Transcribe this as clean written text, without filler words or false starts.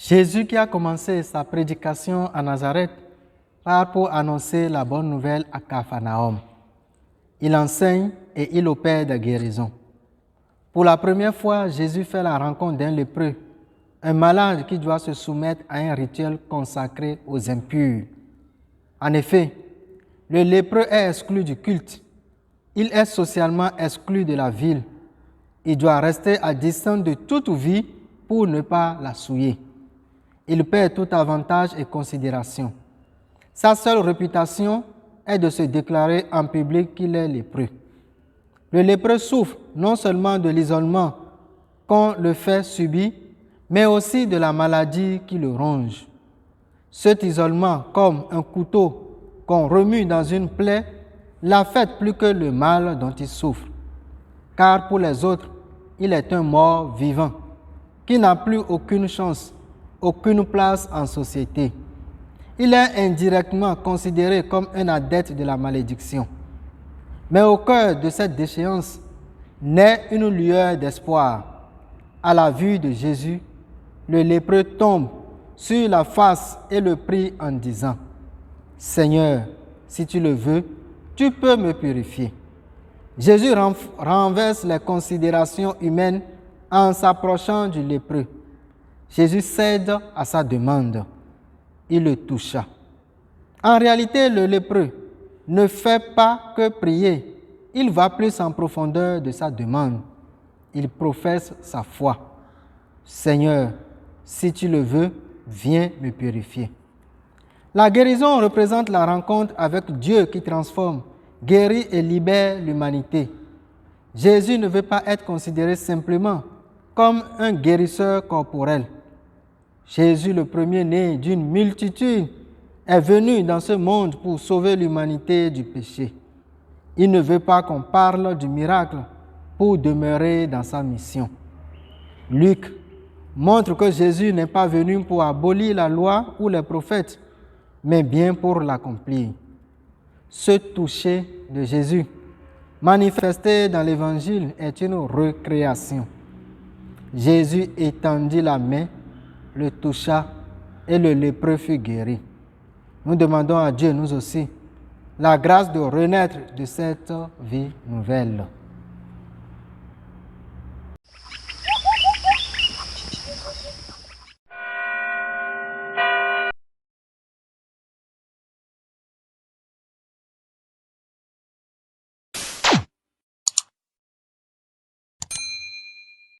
Jésus qui a commencé sa prédication à Nazareth part pour annoncer la bonne nouvelle à Capharnaüm. Il enseigne et il opère des guérisons. Pour la première fois, Jésus fait la rencontre d'un lépreux, un malade qui doit se soumettre à un rituel consacré aux impurs. En effet, le lépreux est exclu du culte. Il est socialement exclu de la ville. Il doit rester à distance de toute vie pour ne pas la souiller. Il perd tout avantage et considération. Sa seule réputation est de se déclarer en public qu'il est lépreux. Le lépreux souffre non seulement de l'isolement qu'on le fait subir, mais aussi de la maladie qui le ronge. Cet isolement, comme un couteau qu'on remue dans une plaie, l'affecte plus que le mal dont il souffre. Car pour les autres, il est un mort vivant, qui n'a plus aucune chance, aucune place en société. Il est indirectement considéré comme un adepte de la malédiction. Mais au cœur de cette déchéance naît une lueur d'espoir. À la vue de Jésus, le lépreux tombe sur la face et le prie en disant « Seigneur, si tu le veux, tu peux me purifier. » Jésus renverse les considérations humaines en s'approchant du lépreux. Jésus cède à sa demande. Il le toucha. En réalité, le lépreux ne fait pas que prier. Il va plus en profondeur de sa demande. Il professe sa foi. Seigneur, si tu le veux, viens me purifier. La guérison représente la rencontre avec Dieu qui transforme, guérit et libère l'humanité. Jésus ne veut pas être considéré simplement comme un guérisseur corporel. Jésus, le premier-né d'une multitude, est venu dans ce monde pour sauver l'humanité du péché. Il ne veut pas qu'on parle du miracle pour demeurer dans sa mission. Luc montre que Jésus n'est pas venu pour abolir la loi ou les prophètes, mais bien pour l'accomplir. Ce toucher de Jésus, manifesté dans l'Évangile, est une recréation. Jésus étendit la main, le toucha et le lépreux fut guéri. Nous demandons à Dieu, nous aussi, la grâce de renaître de cette vie nouvelle.